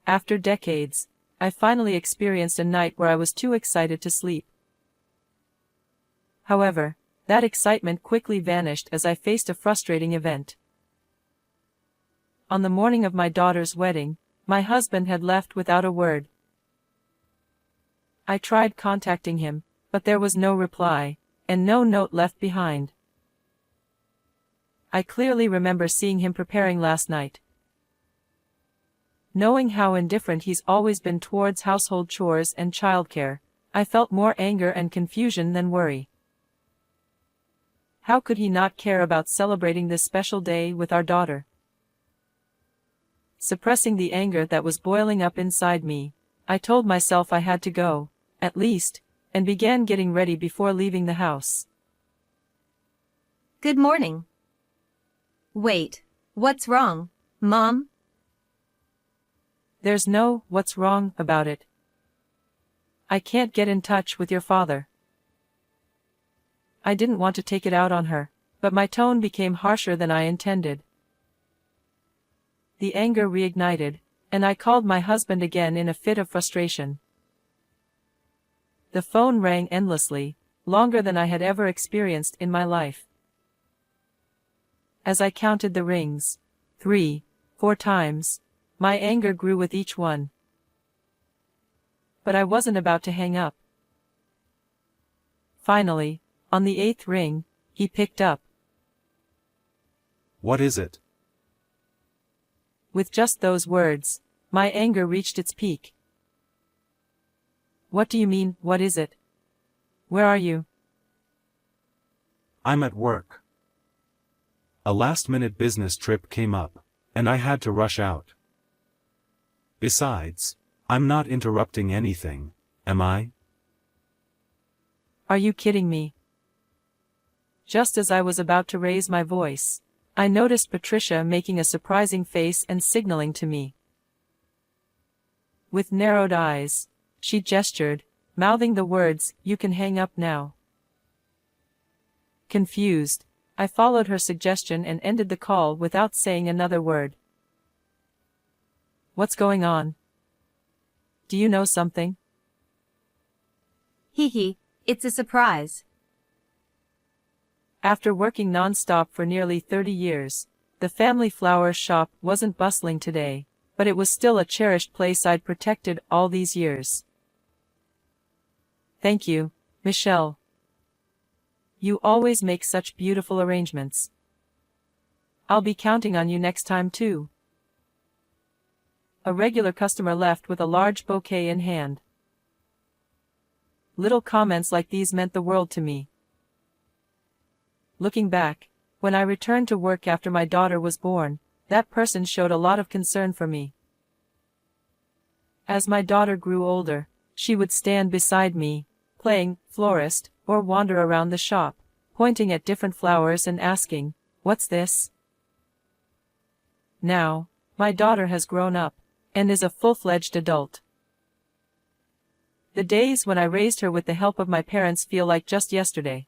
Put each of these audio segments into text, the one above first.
After decades, I finally experienced a night where I was too excited to sleep. However, that excitement quickly vanished as I faced a frustrating event. On the morning of my daughter's wedding, my husband had left without a word. I tried contacting him, but there was no reply, and no note left behind. I clearly remember seeing him preparing last night. Knowing how indifferent he's always been towards household chores and childcare, I felt more anger and confusion than worry. How could he not care about celebrating this special day with our daughter? Suppressing the anger that was boiling up inside me, I told myself I had to go, at least, and began getting ready before leaving the house. Good morning. Wait, what's wrong, Mom? There's no what's wrong about it. I can't get in touch with your father. I didn't want to take it out on her, but my tone became harsher than I intended. The anger reignited, and I called my husband again in a fit of frustration. The phone rang endlessly, longer than I had ever experienced in my life. As I counted the rings, 3, 4 times, my anger grew with each one. But I wasn't about to hang up. Finally, on the 8th ring, he picked up. What is it? With just those words, my anger reached its peak. What do you mean, what is it? Where are you? I'm at work. A last-minute business trip came up, and I had to rush out. Besides, I'm not interrupting anything, am I? Are you kidding me? Just as I was about to raise my voice, I noticed Patricia making a surprising face and signaling to me. With narrowed eyes, she gestured, mouthing the words, "You can hang up now." Confused, I followed her suggestion and ended the call without saying another word. What's going on? Do you know something? Hee, it's a surprise. After working non-stop for nearly 30 years, the family flower shop wasn't bustling today, but it was still a cherished place I'd protected all these years. Thank you, Michelle. You always make such beautiful arrangements. I'll be counting on you next time too. A regular customer left with a large bouquet in hand. Little comments like these meant the world to me. Looking back, when I returned to work after my daughter was born, that person showed a lot of concern for me. As my daughter grew older, she would stand beside me, playing florist, or wander around the shop, pointing at different flowers and asking, "What's this?" Now, my daughter has grown up, and is a full-fledged adult. The days when I raised her with the help of my parents feel like just yesterday.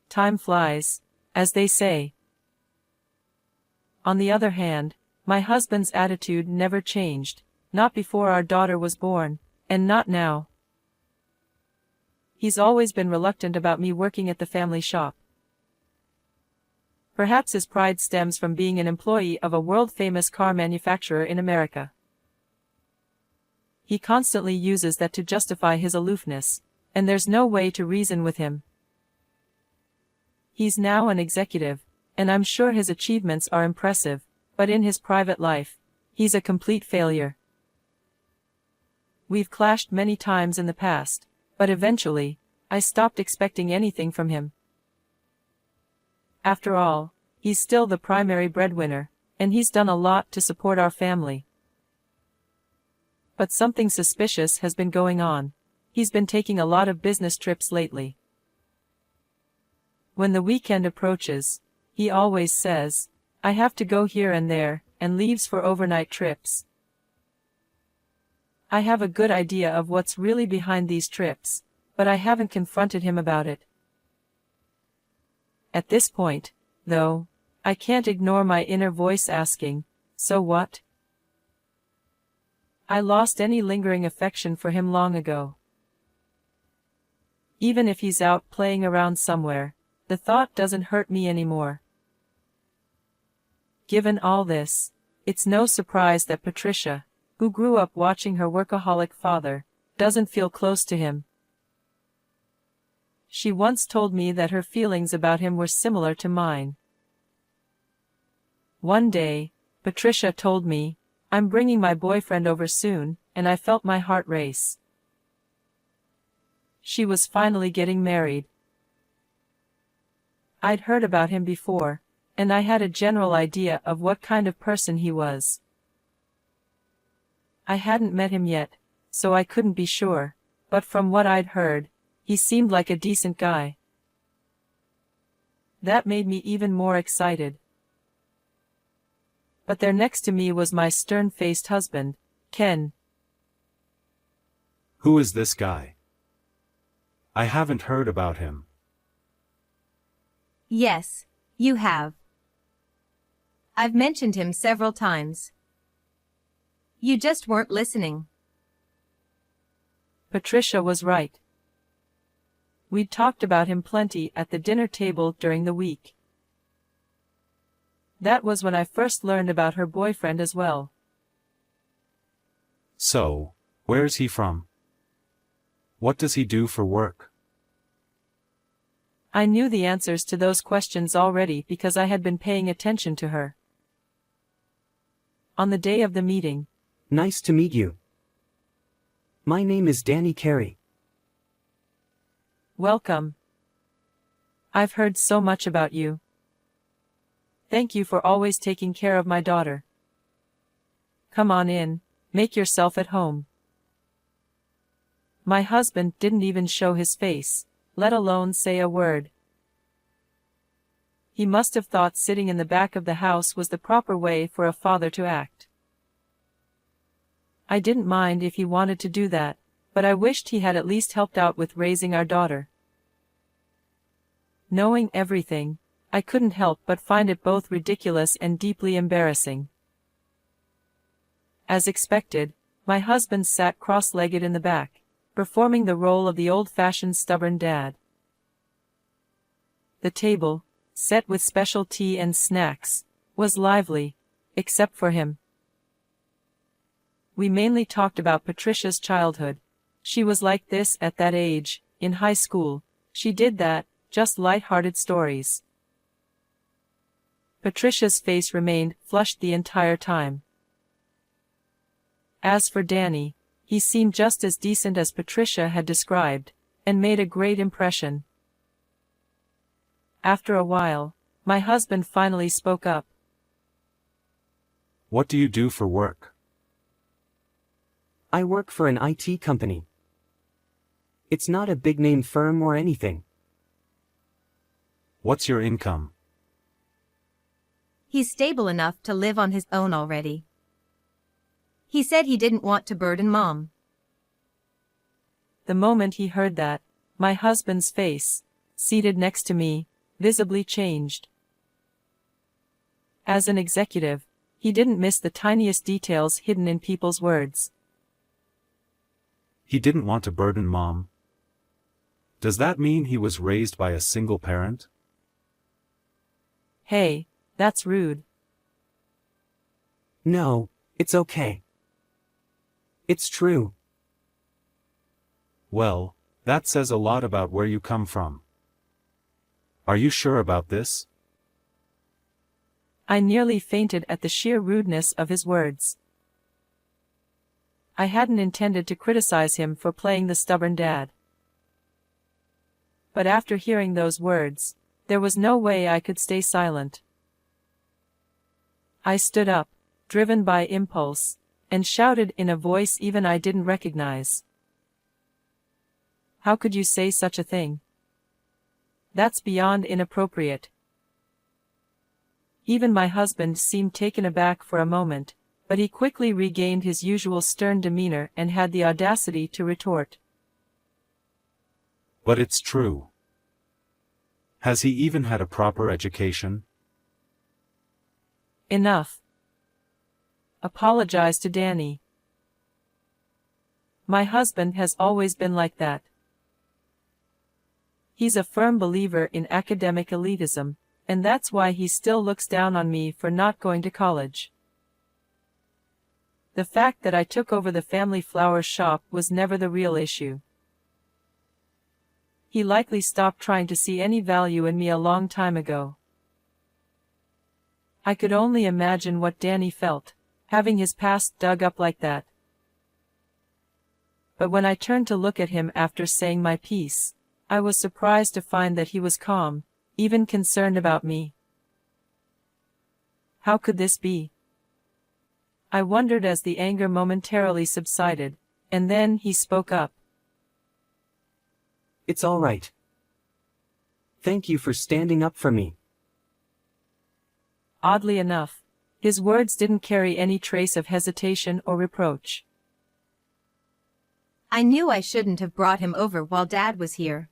Time flies, as they say. On the other hand, my husband's attitude never changed, not before our daughter was born, and not now. He's always been reluctant about me working at the family shop. Perhaps his pride stems from being an employee of a world-famous car manufacturer in America. He constantly uses that to justify his aloofness, and there's no way to reason with him. He's now an executive, and I'm sure his achievements are impressive, but in his private life, he's a complete failure. We've clashed many times in the past, but eventually, I stopped expecting anything from him. After all, he's still the primary breadwinner, and he's done a lot to support our family. But something suspicious has been going on. He's been taking a lot of business trips lately. When the weekend approaches, he always says, "I have to go here and there," and leaves for overnight trips. I have a good idea of what's really behind these trips, but I haven't confronted him about it. At this point, though, I can't ignore my inner voice asking, "So what?" I lost any lingering affection for him long ago. Even if he's out playing around somewhere, the thought doesn't hurt me anymore. Given all this, it's no surprise that Patricia, who grew up watching her workaholic father, doesn't feel close to him. She once told me that her feelings about him were similar to mine. One day, Patricia told me, "I'm bringing my boyfriend over soon," and I felt my heart race. She was finally getting married. I'd heard about him before, and I had a general idea of what kind of person he was. I hadn't met him yet, so I couldn't be sure, but from what I'd heard, he seemed like a decent guy. That made me even more excited. But there next to me was my stern-faced husband, Ken. Who is this guy? I haven't heard about him. Yes, you have. I've mentioned him several times. You just weren't listening. Patricia was right. We'd talked about him plenty at the dinner table during the week. That was when I first learned about her boyfriend as well. So, where's he from? What does he do for work? I knew the answers to those questions already because I had been paying attention to her. On the day of the meeting. Nice to meet you. My name is Danny Carey. Welcome. I've heard so much about you. Thank you for always taking care of my daughter. Come on in, make yourself at home. My husband didn't even show his face, let alone say a word. He must have thought sitting in the back of the house was the proper way for a father to act. I didn't mind if he wanted to do that, but I wished he had at least helped out with raising our daughter. Knowing everything, I couldn't help but find it both ridiculous and deeply embarrassing. As expected, my husband sat cross-legged in the back, performing the role of the old-fashioned stubborn dad. The table, set with special tea and snacks, was lively, except for him. We mainly talked about Patricia's childhood. She was like this at that age, in high school. She did that, just light-hearted stories. Patricia's face remained flushed the entire time. As for Danny, he seemed just as decent as Patricia had described, and made a great impression. After a while, my husband finally spoke up. What do you do for work? I work for an IT company. It's not a big-name firm or anything. What's your income? He's stable enough to live on his own already. He said he didn't want to burden Mom. The moment he heard that, my husband's face, seated next to me, visibly changed. As an executive, he didn't miss the tiniest details hidden in people's words. He didn't want to burden Mom. Does that mean he was raised by a single parent? Hey, that's rude. No, it's okay. It's true. Well, that says a lot about where you come from. Are you sure about this? I nearly fainted at the sheer rudeness of his words. I hadn't intended to criticize him for playing the stubborn dad. But after hearing those words, there was no way I could stay silent. I stood up, driven by impulse, and shouted in a voice even I didn't recognize. How could you say such a thing? That's beyond inappropriate. Even my husband seemed taken aback for a moment, but he quickly regained his usual stern demeanor and had the audacity to retort. But it's true. Has he even had a proper education? Enough. Apologize to Danny. My husband has always been like that. He's a firm believer in academic elitism, and that's why he still looks down on me for not going to college. The fact that I took over the family flower shop was never the real issue. He likely stopped trying to see any value in me a long time ago. I could only imagine what Danny felt, having his past dug up like that. But when I turned to look at him after saying my piece, I was surprised to find that he was calm, even concerned about me. How could this be? I wondered as the anger momentarily subsided, and then he spoke up. It's all right. Thank you for standing up for me. Oddly enough, his words didn't carry any trace of hesitation or reproach. I knew I shouldn't have brought him over while Dad was here.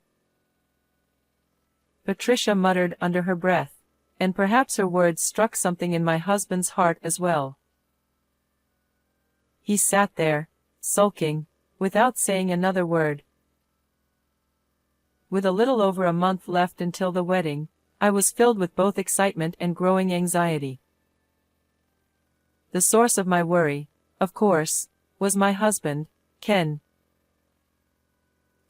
Patricia muttered under her breath, and perhaps her words struck something in my husband's heart as well. He sat there, sulking, without saying another word. With a little over a month left until the wedding, I was filled with both excitement and growing anxiety. The source of my worry, of course, was my husband, Ken.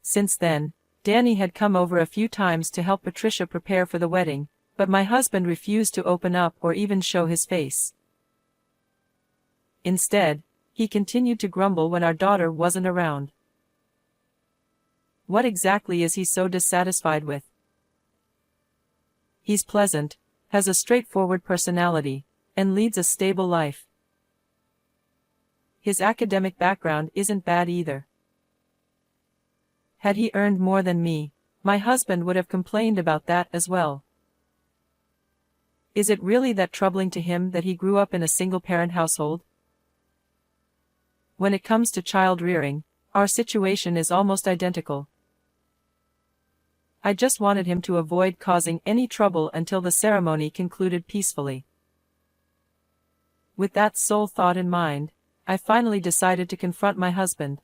Since then, Danny had come over a few times to help Patricia prepare for the wedding, but my husband refused to open up or even show his face. Instead, he continued to grumble when our daughter wasn't around. What exactly is he so dissatisfied with? He's pleasant, has a straightforward personality, and leads a stable life. His academic background isn't bad either. Had he earned more than me, my husband would have complained about that as well. Is it really that troubling to him that he grew up in a single-parent household? When it comes to child rearing, our situation is almost identical. I just wanted him to avoid causing any trouble until the ceremony concluded peacefully. With that sole thought in mind, I finally decided to confront my husband.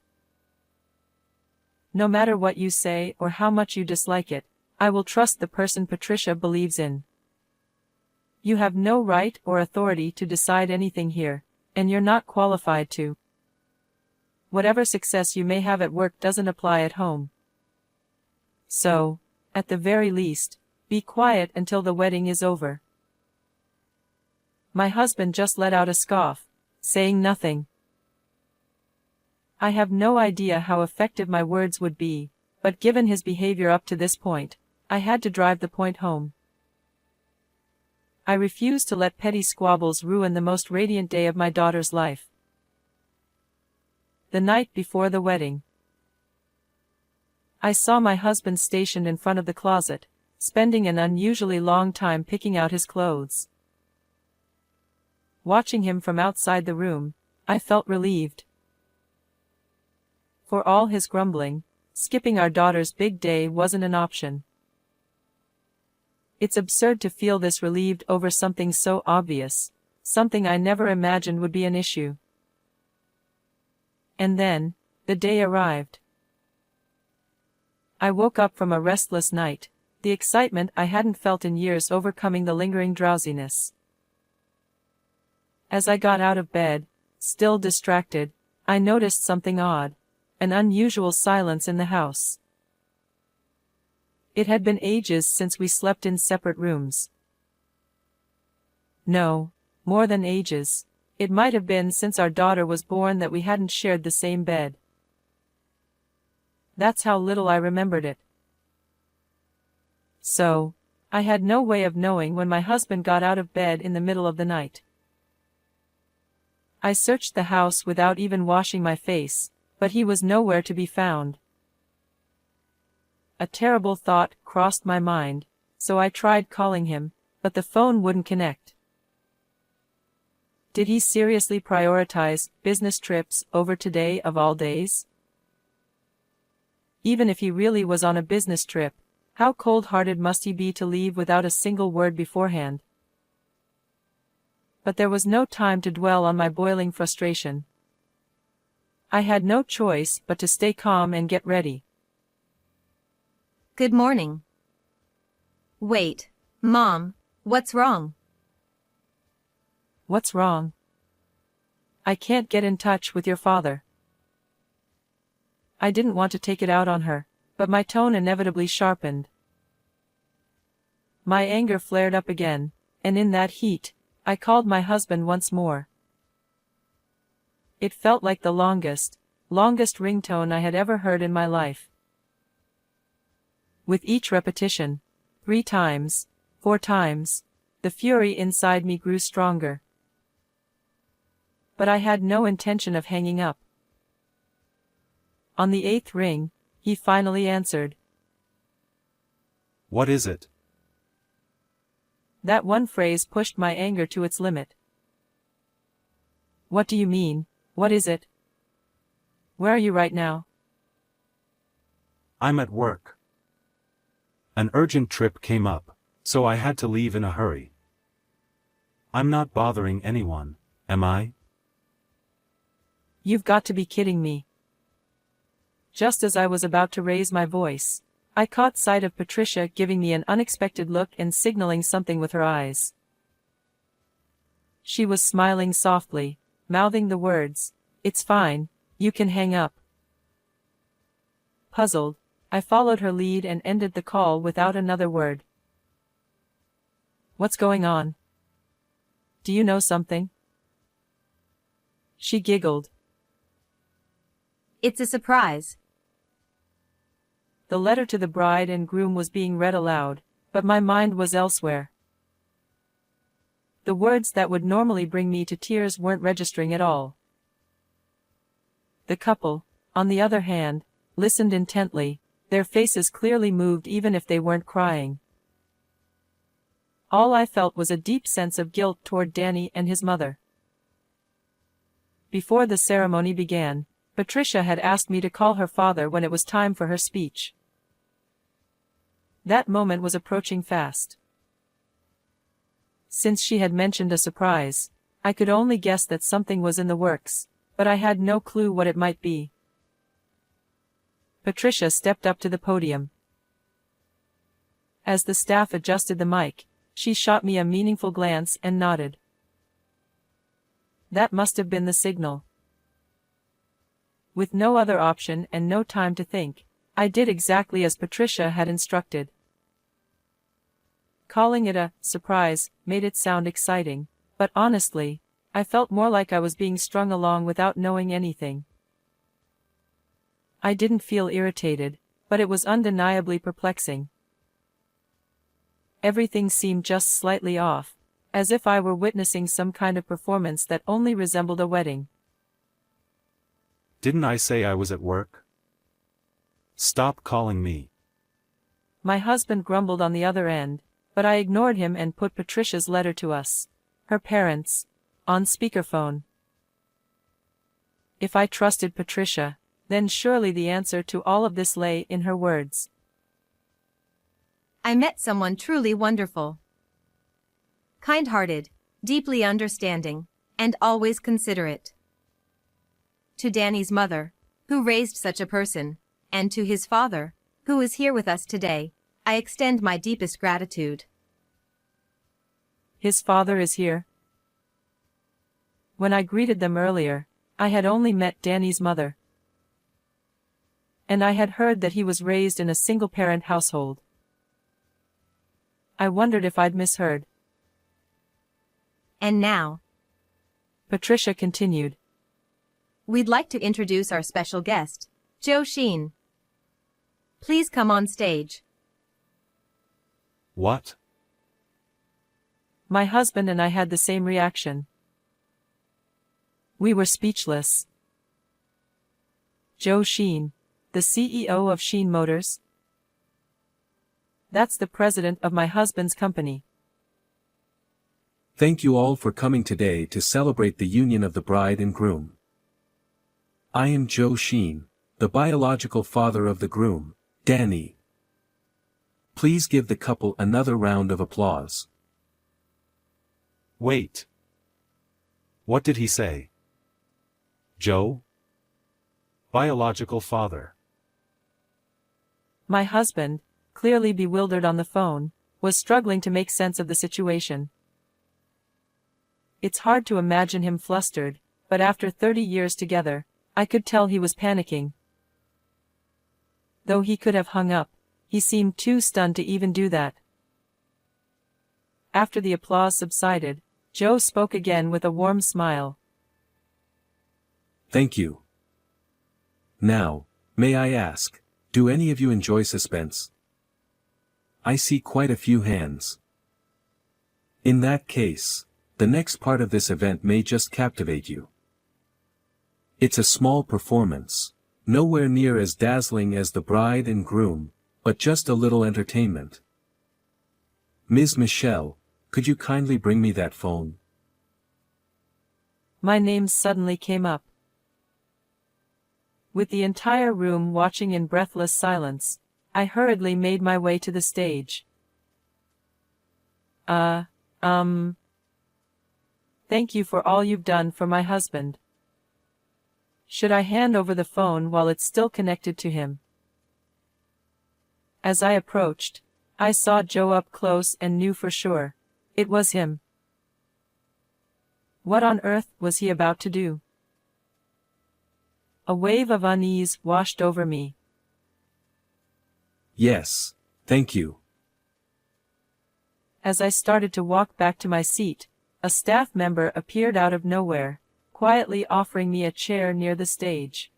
No matter what you say or how much you dislike it, I will trust the person Patricia believes in. You have no right or authority to decide anything here, and you're not qualified to. Whatever success you may have at work doesn't apply at home. So, at the very least, be quiet until the wedding is over. My husband just let out a scoff, saying nothing. I have no idea how effective my words would be, but given his behavior up to this point, I had to drive the point home. I refuse to let petty squabbles ruin the most radiant day of my daughter's life. The night before the wedding, I saw my husband stationed in front of the closet, spending an unusually long time picking out his clothes. Watching him from outside the room, I felt relieved. For all his grumbling, skipping our daughter's big day wasn't an option. It's absurd to feel this relieved over something so obvious, something I never imagined would be an issue. And then, the day arrived. I woke up from a restless night, the excitement I hadn't felt in years overcoming the lingering drowsiness. As I got out of bed, still distracted, I noticed something odd, an unusual silence in the house. It had been ages since we slept in separate rooms. No, more than ages. It might have been since our daughter was born that we hadn't shared the same bed. That's how little I remembered it. So, I had no way of knowing when my husband got out of bed in the middle of the night. I searched the house without even washing my face, but he was nowhere to be found. A terrible thought crossed my mind, so I tried calling him, but the phone wouldn't connect. Did he seriously prioritize business trips over today of all days? Even if he really was on a business trip, how cold-hearted must he be to leave without a single word beforehand? But there was no time to dwell on my boiling frustration. I had no choice but to stay calm and get ready. Good morning. Wait, Mom, what's wrong? What's wrong? I can't get in touch with your father. I didn't want to take it out on her, but my tone inevitably sharpened. My anger flared up again, and in that heat, I called my husband once more. It felt like the longest ringtone I had ever heard in my life. With each repetition, 3 times, 4 times, the fury inside me grew stronger. But I had no intention of hanging up. On the 8th ring, he finally answered. What is it? That one phrase pushed my anger to its limit. What do you mean, what is it? Where are you right now? I'm at work. An urgent trip came up, so I had to leave in a hurry. I'm not bothering anyone, am I? You've got to be kidding me. Just as I was about to raise my voice, I caught sight of Patricia giving me an unexpected look and signaling something with her eyes. She was smiling softly, mouthing the words, "It's fine, you can hang up." Puzzled, I followed her lead and ended the call without another word. What's going on? Do you know something? She giggled. It's a surprise. The letter to the bride and groom was being read aloud, but my mind was elsewhere. The words that would normally bring me to tears weren't registering at all. The couple, on the other hand, listened intently, their faces clearly moved even if they weren't crying. All I felt was a deep sense of guilt toward Danny and his mother. Before the ceremony began, Patricia had asked me to call her father when it was time for her speech. That moment was approaching fast. Since she had mentioned a surprise, I could only guess that something was in the works, but I had no clue what it might be. Patricia stepped up to the podium. As the staff adjusted the mic, she shot me a meaningful glance and nodded. That must have been the signal. With no other option and no time to think, I did exactly as Patricia had instructed. Calling it a surprise made it sound exciting, but honestly, I felt more like I was being strung along without knowing anything. I didn't feel irritated, but it was undeniably perplexing. Everything seemed just slightly off, as if I were witnessing some kind of performance that only resembled a wedding. Didn't I say I was at work? Stop calling me. My husband grumbled on the other end, but I ignored him and put Patricia's letter to us, her parents, on speakerphone. If I trusted Patricia, then surely the answer to all of this lay in her words. I met someone truly wonderful. Kind-hearted, deeply understanding, and always considerate. To Danny's mother, who raised such a person, and to his father, who is here with us today, I extend my deepest gratitude. His father is here. When I greeted them earlier, I had only met Danny's mother. And I had heard that he was raised in a single-parent household. I wondered if I'd misheard. And now, Patricia continued. We'd like to introduce our special guest, Joe Sheen. Please come on stage. What? My husband and I had the same reaction. We were speechless. Joe Sheen, the CEO of Sheen Motors? That's the president of my husband's company. Thank you all for coming today to celebrate the union of the bride and groom. I am Joe Sheen, the biological father of the groom, Danny. Please give the couple another round of applause. Wait. What did he say? Joe? Biological father. My husband, clearly bewildered on the phone, was struggling to make sense of the situation. It's hard to imagine him flustered, but after 30 years together, I could tell he was panicking. Though he could have hung up, he seemed too stunned to even do that. After the applause subsided, Joe spoke again with a warm smile. Thank you. Now, may I ask, do any of you enjoy suspense? I see quite a few hands. In that case, the next part of this event may just captivate you. It's a small performance, nowhere near as dazzling as the bride and groom, but just a little entertainment. Ms. Michelle, could you kindly bring me that phone? My name suddenly came up. With the entire room watching in breathless silence, I hurriedly made my way to the stage. Thank you for all you've done for my husband. Should I hand over the phone while it's still connected to him? As I approached, I saw Joe up close and knew for sure. It was him. What on earth was he about to do? A wave of unease washed over me. Yes, thank you. As I started to walk back to my seat, a staff member appeared out of nowhere, quietly offering me a chair near the stage.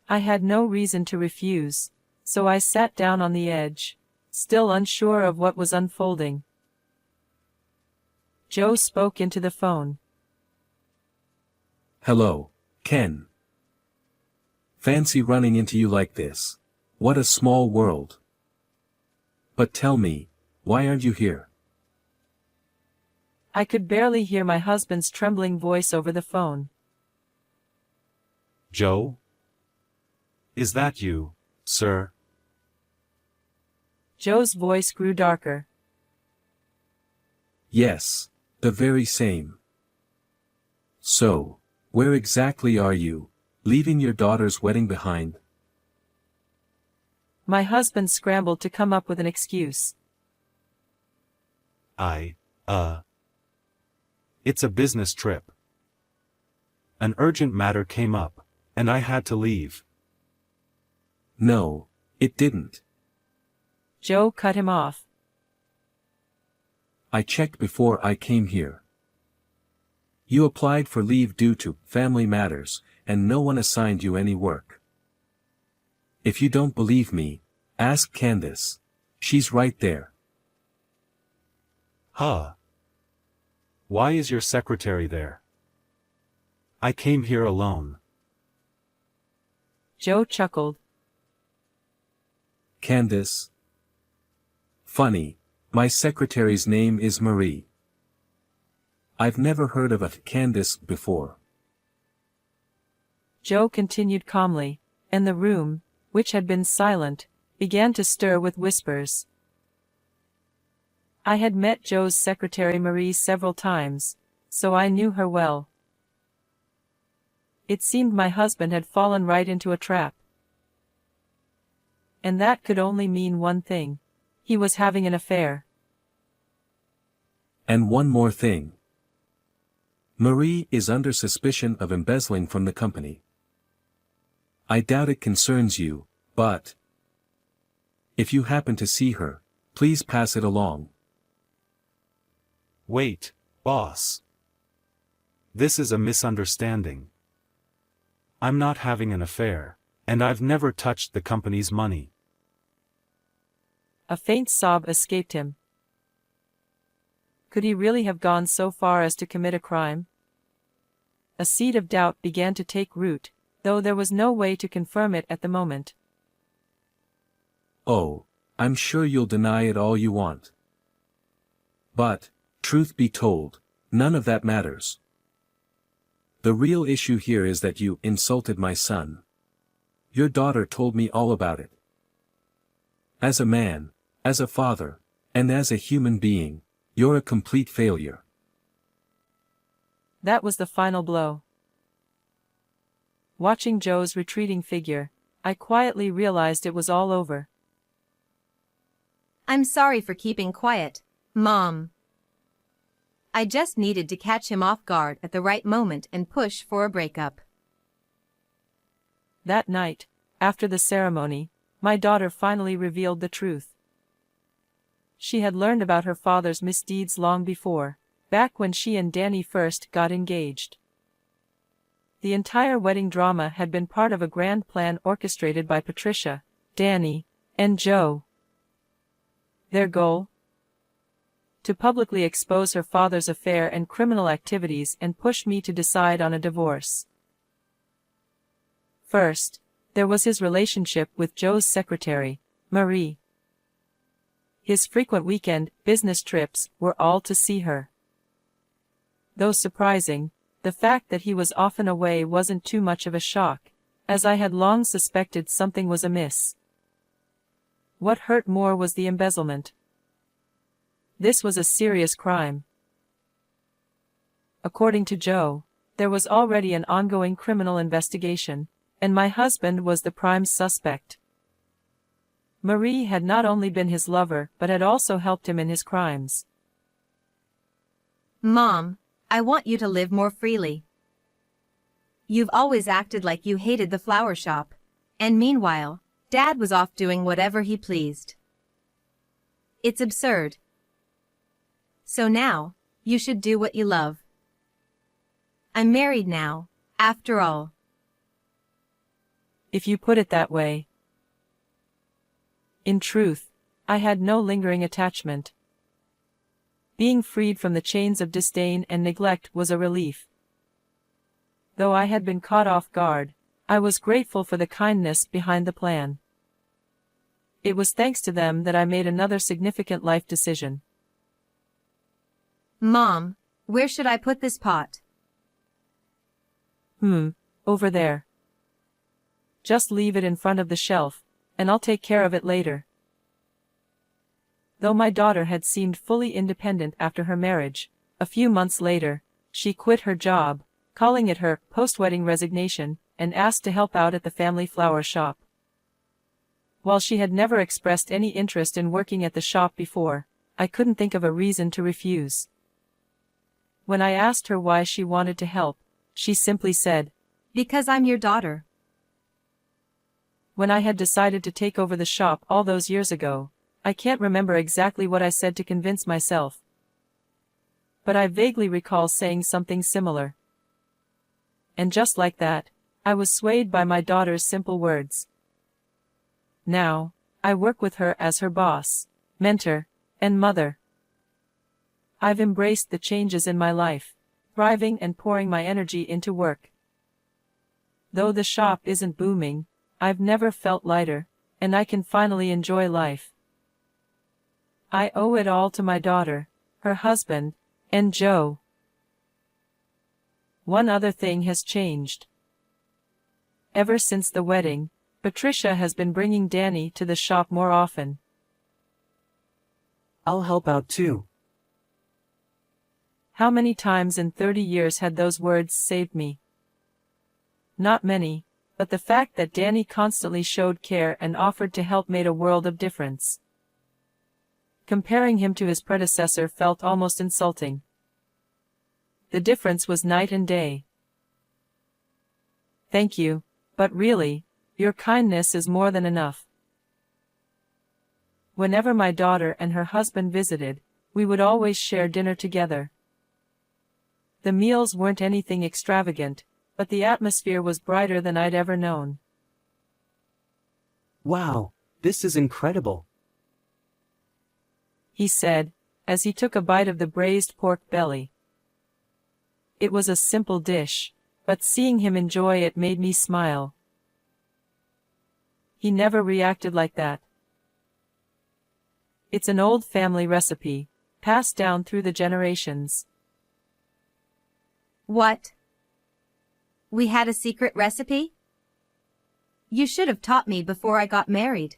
I had no reason to refuse, so I sat down on the edge, still unsure of what was unfolding. Joe spoke into the phone. Hello, Ken. Fancy running into you like this. What a small world. But tell me, why aren't you here? I could barely hear my husband's trembling voice over the phone. Joe? Is that you, sir? Joe's voice grew darker. Yes, the very same. So, where exactly are you, leaving your daughter's wedding behind? My husband scrambled to come up with an excuse. It's a business trip. An urgent matter came up, and I had to leave. No, it didn't. Joe cut him off. I checked before I came here. You applied for leave due to family matters, and no one assigned you any work. If you don't believe me, ask Candace. She's right there. Huh? Why is your secretary there? I came here alone. Joe chuckled. Candace. Funny, my secretary's name is Marie. I've never heard of a Candace before. Joe continued calmly, and the room, which had been silent, began to stir with whispers. I had met Joe's secretary Marie several times, so I knew her well. It seemed my husband had fallen right into a trap. And that could only mean one thing. He was having an affair. And one more thing. Marie is under suspicion of embezzling from the company. I doubt it concerns you, but if you happen to see her, please pass it along. Wait, boss. This is a misunderstanding. I'm not having an affair, and I've never touched the company's money. A faint sob escaped him. Could he really have gone so far as to commit a crime? A seed of doubt began to take root, though there was no way to confirm it at the moment. Oh, I'm sure you'll deny it all you want. But, truth be told, none of that matters. The real issue here is that you insulted my son. Your daughter told me all about it. As a man, as a father, and as a human being, you're a complete failure. That was the final blow. Watching Joe's retreating figure, I quietly realized it was all over. I'm sorry for keeping quiet, Mom. I just needed to catch him off guard at the right moment and push for a breakup. That night, after the ceremony, my daughter finally revealed the truth. She had learned about her father's misdeeds long before, back when she and Danny first got engaged. The entire wedding drama had been part of a grand plan orchestrated by Patricia, Danny, and Joe. Their goal? To publicly expose her father's affair and criminal activities and push me to decide on a divorce. First, there was his relationship with Joe's secretary, Marie. His frequent weekend business trips were all to see her. Though surprising, the fact that he was often away wasn't too much of a shock, as I had long suspected something was amiss. What hurt more was the embezzlement. This was a serious crime. According to Joe, there was already an ongoing criminal investigation, and my husband was the prime suspect. Marie had not only been his lover but had also helped him in his crimes. Mom, I want you to live more freely. You've always acted like you hated the flower shop, and meanwhile, Dad was off doing whatever he pleased. It's absurd. So now, you should do what you love. I'm married now, after all. If you put it that way. In truth, I had no lingering attachment. Being freed from the chains of disdain and neglect was a relief. Though I had been caught off guard, I was grateful for the kindness behind the plan. It was thanks to them that I made another significant life decision. Mom, where should I put this pot? Over there. Just leave it in front of the shelf, and I'll take care of it later. Though my daughter had seemed fully independent after her marriage, a few months later, she quit her job, calling it her post-wedding resignation, and asked to help out at the family flower shop. While she had never expressed any interest in working at the shop before, I couldn't think of a reason to refuse. When I asked her why she wanted to help, she simply said, Because I'm your daughter. When I had decided to take over the shop all those years ago, I can't remember exactly what I said to convince myself. But I vaguely recall saying something similar. And just like that, I was swayed by my daughter's simple words. Now, I work with her as her boss, mentor, and mother. I've embraced the changes in my life, thriving and pouring my energy into work. Though the shop isn't booming, I've never felt lighter, and I can finally enjoy life. I owe it all to my daughter, her husband, and Joe. One other thing has changed. Ever since the wedding, Patricia has been bringing Danny to the shop more often. I'll help out too. How many times in 30 years had those words saved me? Not many, but the fact that Danny constantly showed care and offered to help made a world of difference. Comparing him to his predecessor felt almost insulting. The difference was night and day. Thank you, but really, your kindness is more than enough. Whenever my daughter and her husband visited, we would always share dinner together. The meals weren't anything extravagant, but the atmosphere was brighter than I'd ever known. Wow, this is incredible. He said, as he took a bite of the braised pork belly. It was a simple dish, but seeing him enjoy it made me smile. He never reacted like that. It's an old family recipe, passed down through the generations. What? We had a secret recipe? You should have taught me before I got married.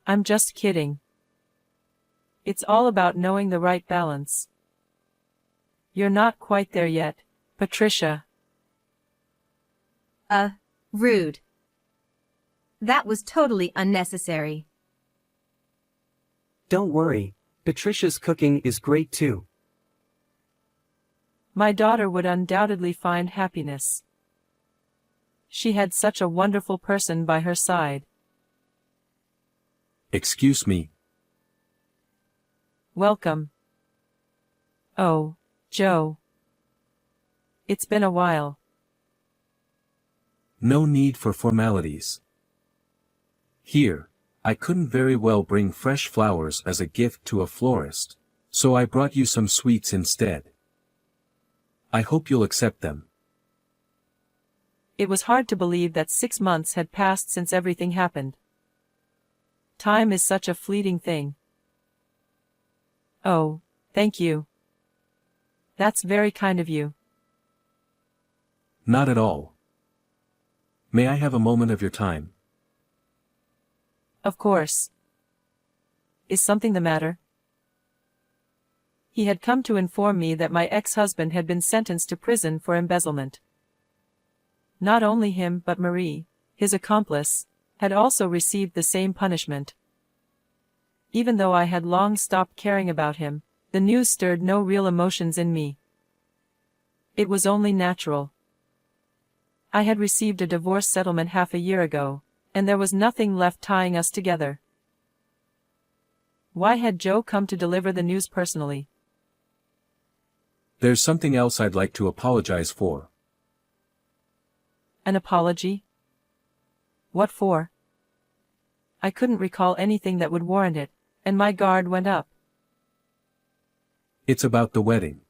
I'm just kidding. It's all about knowing the right balance. You're not quite there yet, Patricia. Rude. That was totally unnecessary. Don't worry, Patricia's cooking is great too. My daughter would undoubtedly find happiness. She had such a wonderful person by her side. Excuse me. Welcome. Oh, Joe. It's been a while. No need for formalities. Here, I couldn't very well bring fresh flowers as a gift to a florist, so I brought you some sweets instead. I hope you'll accept them. It was hard to believe that 6 months had passed since everything happened. Time is such a fleeting thing. Oh, thank you. That's very kind of you. Not at all. May I have a moment of your time? Of course. Is something the matter? He had come to inform me that my ex-husband had been sentenced to prison for embezzlement. Not only him but Marie, his accomplice, had also received the same punishment. Even though I had long stopped caring about him, the news stirred no real emotions in me. It was only natural. I had received a divorce settlement half a year ago, and there was nothing left tying us together. Why had Joe come to deliver the news personally? There's something else I'd like to apologize for. An apology? What for? I couldn't recall anything that would warrant it, and my guard went up. It's about the wedding.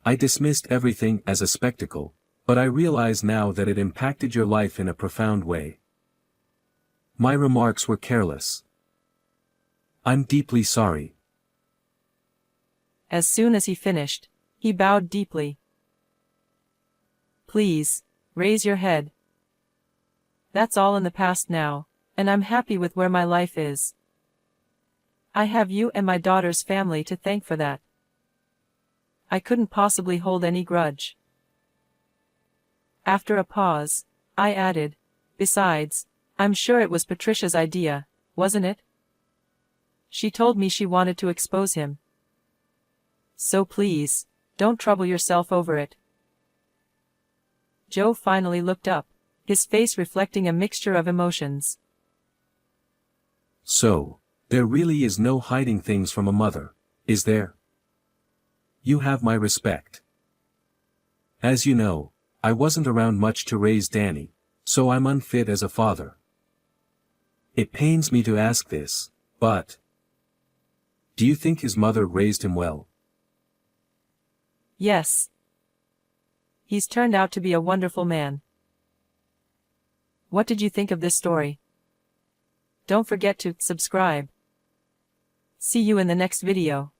I dismissed everything as a spectacle, but I realize now that it impacted your life in a profound way. My remarks were careless. I'm deeply sorry. As soon as he finished, he bowed deeply. Please, raise your head. That's all in the past now, and I'm happy with where my life is. I have you and my daughter's family to thank for that. I couldn't possibly hold any grudge. After a pause, I added, besides, I'm sure it was Patricia's idea, wasn't it? She told me she wanted to expose him. So please, don't trouble yourself over it. Joe finally looked up, his face reflecting a mixture of emotions. So, there really is no hiding things from a mother, is there? You have my respect. As you know, I wasn't around much to raise Danny, so I'm unfit as a father. It pains me to ask this, but do you think his mother raised him well? Yes. He's turned out to be a wonderful man. What did you think of this story? Don't forget to subscribe. See you in the next video.